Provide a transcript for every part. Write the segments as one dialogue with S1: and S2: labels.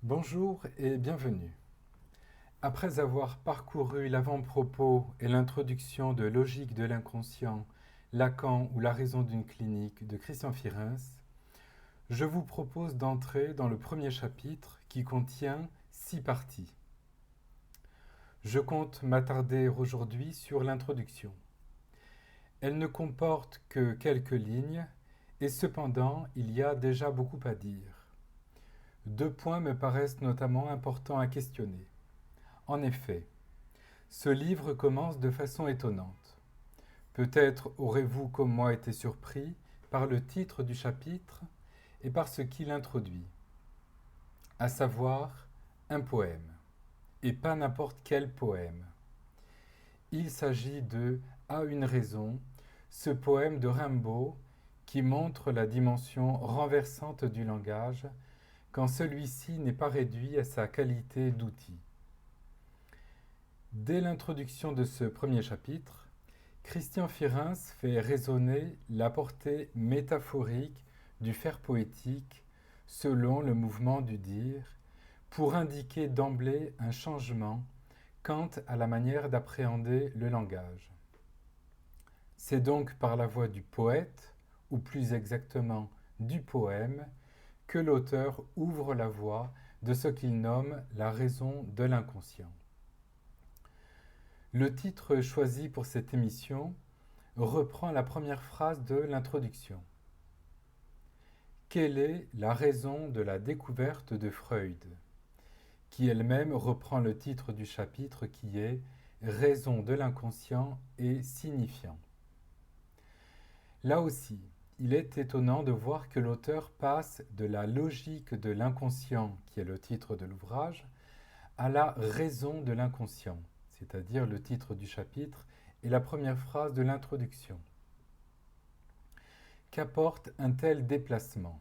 S1: Bonjour et bienvenue. Après avoir parcouru l'avant-propos et l'introduction de Logique de l'inconscient, Lacan ou la raison d'une clinique de Christian Firens, je vous propose d'entrer dans le premier chapitre qui contient 6 parties. Je compte m'attarder aujourd'hui sur l'introduction. Elle ne comporte que quelques lignes et cependant il y a déjà beaucoup à dire. 2 points me paraissent notamment importants à questionner. En effet, ce livre commence de façon étonnante. Peut-être aurez-vous comme moi été surpris par le titre du chapitre et par ce qu'il introduit, à savoir un poème, et pas n'importe quel poème. Il s'agit de À une raison, ce poème de Rimbaud qui montre la dimension renversante du langage quand celui-ci n'est pas réduit à sa qualité d'outil. Dès l'introduction de ce premier chapitre, Christian Firens fait résonner la portée métaphorique du faire poétique selon le mouvement du dire, pour indiquer d'emblée un changement quant à la manière d'appréhender le langage. C'est donc par la voix du poète, ou plus exactement du poème, que l'auteur ouvre la voie de ce qu'il nomme la raison de l'inconscient. Le titre choisi pour cette émission reprend la première phrase de l'introduction. Quelle est la raison de la découverte de Freud, qui elle-même reprend le titre du chapitre qui est Raison de l'inconscient et signifiant. Là aussi, il est étonnant de voir que l'auteur passe de la logique de l'inconscient, qui est le titre de l'ouvrage, à la raison de l'inconscient, c'est-à-dire le titre du chapitre et la première phrase de l'introduction. Qu'apporte un tel déplacement ?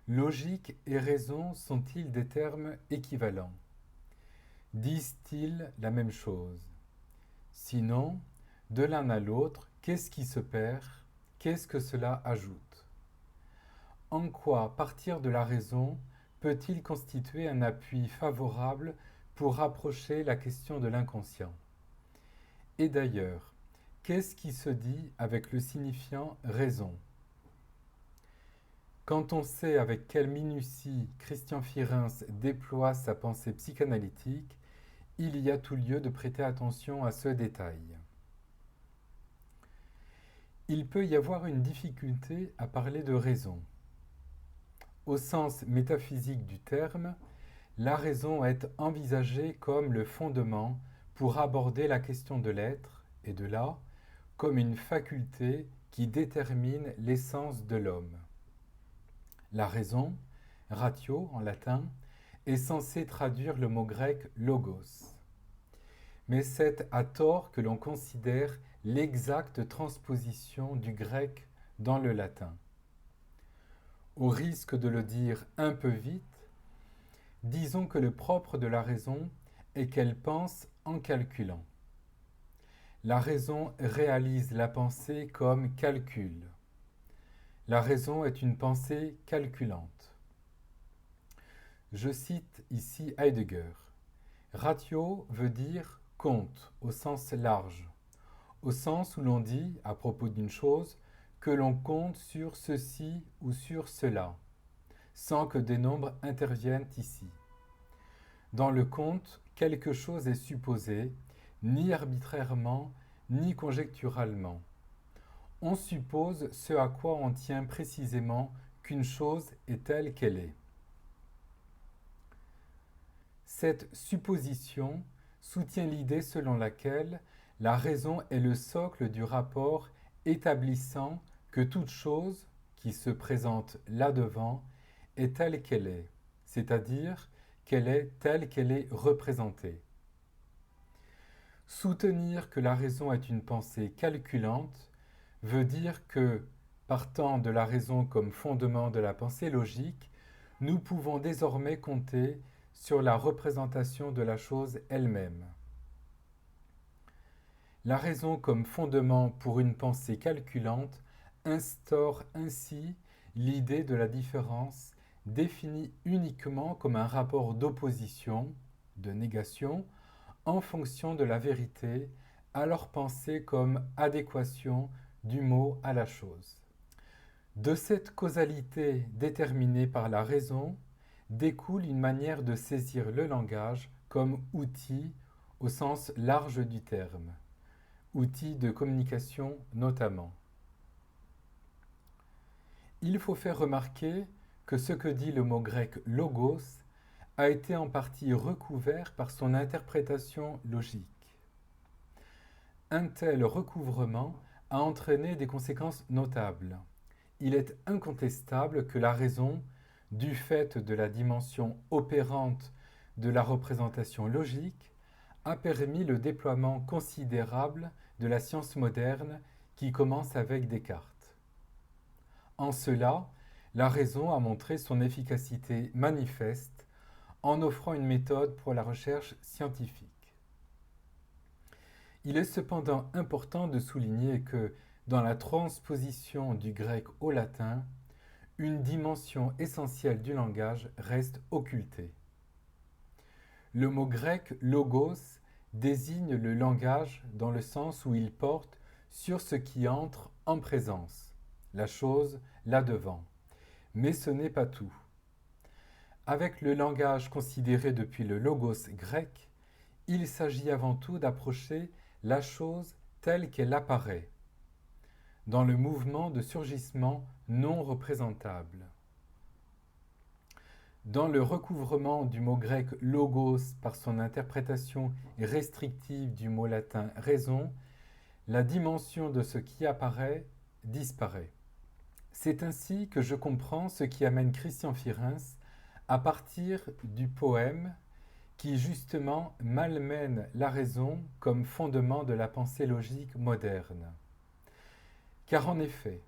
S1: Logique et raison sont-ils des termes équivalents ? Disent-ils la même chose ? Sinon, de l'un à l'autre, qu'est-ce qui se perd ? Qu'est-ce que cela ajoute ? En quoi partir de la raison peut-il constituer un appui favorable pour rapprocher la question de l'inconscient ? Et d'ailleurs, qu'est-ce qui se dit avec le signifiant raison ? Quand on sait avec quelle minutie Christian Firens déploie sa pensée psychanalytique, il y a tout lieu de prêter attention à ce détail. Il peut y avoir une difficulté à parler de raison. Au sens métaphysique du terme, la raison est envisagée comme le fondement pour aborder la question de l'être, et de là, comme une faculté qui détermine l'essence de l'homme. La raison, ratio en latin, est censée traduire le mot grec logos. Mais c'est à tort que l'on considère l'exacte transposition du grec dans le latin. Au risque de le dire un peu vite, disons que le propre de la raison est qu'elle pense en calculant. La raison réalise la pensée comme calcul. La raison est une pensée calculante. Je cite ici Heidegger. Ratio veut dire compte au sens large, au sens où l'on dit, à propos d'une chose, que l'on compte sur ceci ou sur cela, sans que des nombres interviennent ici. Dans le compte, quelque chose est supposé, ni arbitrairement, ni conjecturalement. On suppose ce à quoi on tient précisément qu'une chose est telle qu'elle est. Cette supposition soutient l'idée selon laquelle la raison est le socle du rapport établissant que toute chose qui se présente là-devant est telle qu'elle est, c'est-à-dire qu'elle est telle qu'elle est représentée. Soutenir que la raison est une pensée calculante veut dire que, partant de la raison comme fondement de la pensée logique, nous pouvons désormais compter sur la représentation de la chose elle-même. La raison comme fondement pour une pensée calculante instaure ainsi l'idée de la différence définie uniquement comme un rapport d'opposition, de négation, en fonction de la vérité, alors pensée comme adéquation du mot à la chose. De cette causalité déterminée par la raison découle une manière de saisir le langage comme outil au sens large du terme, outil de communication notamment. Il faut faire remarquer que ce que dit le mot grec logos a été en partie recouvert par son interprétation logique. Un tel recouvrement a entraîné des conséquences notables. Il est incontestable que la raison, du fait de la dimension opérante de la représentation logique, a permis le déploiement considérable de la science moderne qui commence avec Descartes. En cela, la raison a montré son efficacité manifeste en offrant une méthode pour la recherche scientifique. Il est cependant important de souligner que, dans la transposition du grec au latin, une dimension essentielle du langage reste occultée. Le mot grec logos désigne le langage dans le sens où il porte sur ce qui entre en présence, la chose là-devant. Mais ce n'est pas tout. Avec le langage considéré depuis le logos grec, il s'agit avant tout d'approcher la chose telle qu'elle apparaît, dans le mouvement de surgissement non représentable. Dans le recouvrement du mot grec logos par son interprétation restrictive du mot latin raison, la dimension de ce qui apparaît disparaît. C'est ainsi que je comprends ce qui amène Christian Firins à partir du poème qui justement malmène la raison comme fondement de la pensée logique moderne. Car en effet,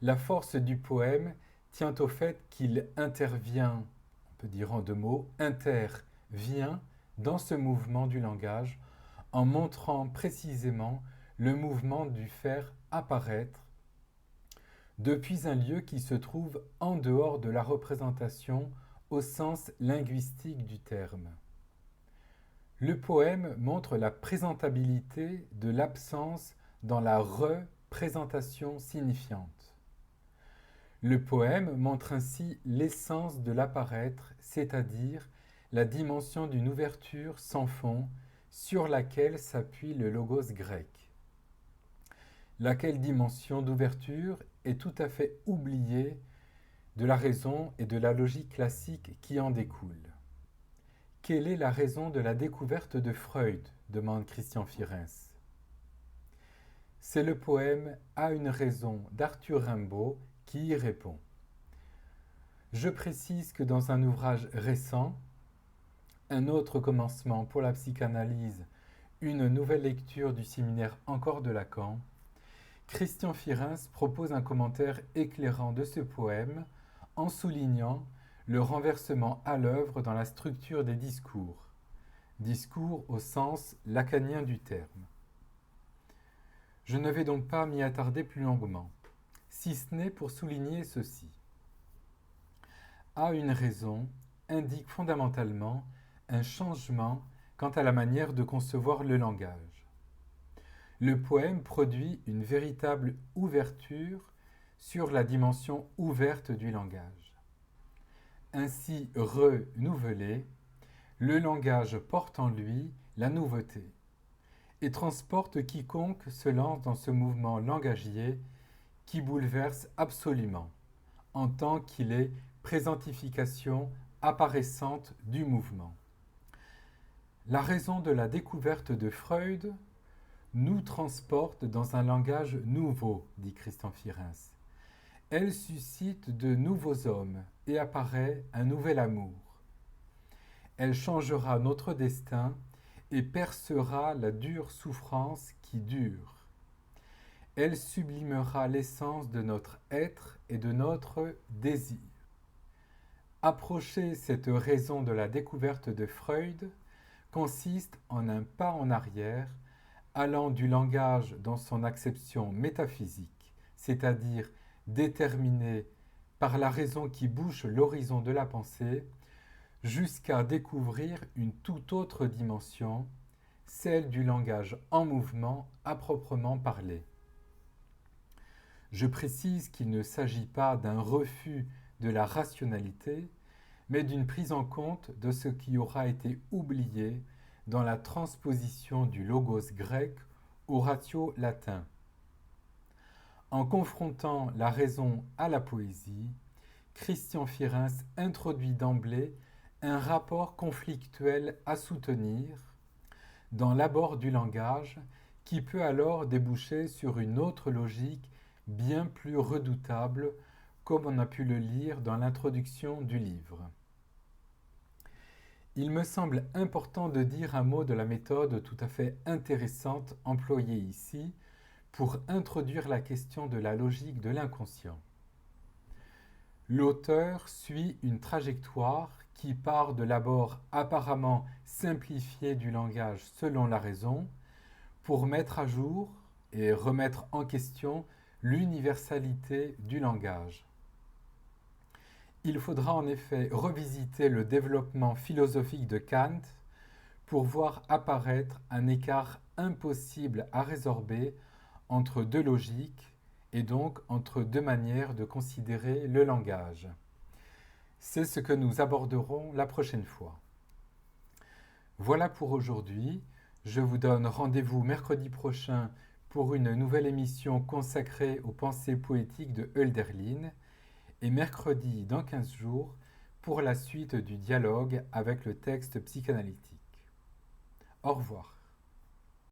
S1: la force du poème tient au fait qu'il intervient, on peut dire en deux mots, intervient dans ce mouvement du langage en montrant précisément le mouvement du faire apparaître depuis un lieu qui se trouve en dehors de la représentation au sens linguistique du terme. Le poème montre la présentabilité de l'absence dans la représentation signifiante. Le poème montre ainsi l'essence de l'apparaître, c'est-à-dire la dimension d'une ouverture sans fond sur laquelle s'appuie le logos grec. Laquelle dimension d'ouverture est tout à fait oubliée de la raison et de la logique classique qui en découle. Quelle est la raison de la découverte de Freud demande Christian Firins. C'est le poème A une raison d'Arthur Rimbaud qui y répond. Je précise que dans un ouvrage récent, un autre commencement pour la psychanalyse, une nouvelle lecture du séminaire Encore de Lacan, Christian Firins propose un commentaire éclairant de ce poème en soulignant le renversement à l'œuvre dans la structure des discours, discours au sens lacanien du terme. Je ne vais donc pas m'y attarder plus longuement, si ce n'est pour souligner ceci. A une raison indique fondamentalement un changement quant à la manière de concevoir le langage. Le poème produit une véritable ouverture sur la dimension ouverte du langage. Ainsi renouvelé, le langage porte en lui la nouveauté et transporte quiconque se lance dans ce mouvement langagier qui bouleverse absolument, en tant qu'il est présentification apparaissante du mouvement. La raison de la découverte de Freud nous transporte dans un langage nouveau, dit Christian Firins. Elle suscite de nouveaux hommes et apparaît un nouvel amour. Elle changera notre destin et percera la dure souffrance qui dure. Elle sublimera l'essence de notre être et de notre désir. Approcher cette raison de la découverte de Freud consiste en un pas en arrière, allant du langage dans son acception métaphysique, c'est-à-dire déterminé par la raison qui bouche l'horizon de la pensée, jusqu'à découvrir une toute autre dimension, celle du langage en mouvement à proprement parler. Je précise qu'il ne s'agit pas d'un refus de la rationalité, mais d'une prise en compte de ce qui aura été oublié dans la transposition du logos grec au ratio latin. En confrontant la raison à la poésie, Christian Firins introduit d'emblée un rapport conflictuel à soutenir dans l'abord du langage qui peut alors déboucher sur une autre logique bien plus redoutable, comme on a pu le lire dans l'introduction du livre. Il me semble important de dire un mot de la méthode tout à fait intéressante employée ici pour introduire la question de la logique de l'inconscient. L'auteur suit une trajectoire qui part de l'abord apparemment simplifié du langage selon la raison pour mettre à jour et remettre en question l'universalité du langage. Il faudra en effet revisiter le développement philosophique de Kant pour voir apparaître un écart impossible à résorber entre deux logiques et donc entre deux manières de considérer le langage. C'est ce que nous aborderons la prochaine fois. Voilà pour aujourd'hui. Je vous donne rendez-vous mercredi prochain pour une nouvelle émission consacrée aux pensées poétiques de Hölderlin et mercredi dans 15 jours pour la suite du dialogue avec le texte psychanalytique. Au revoir.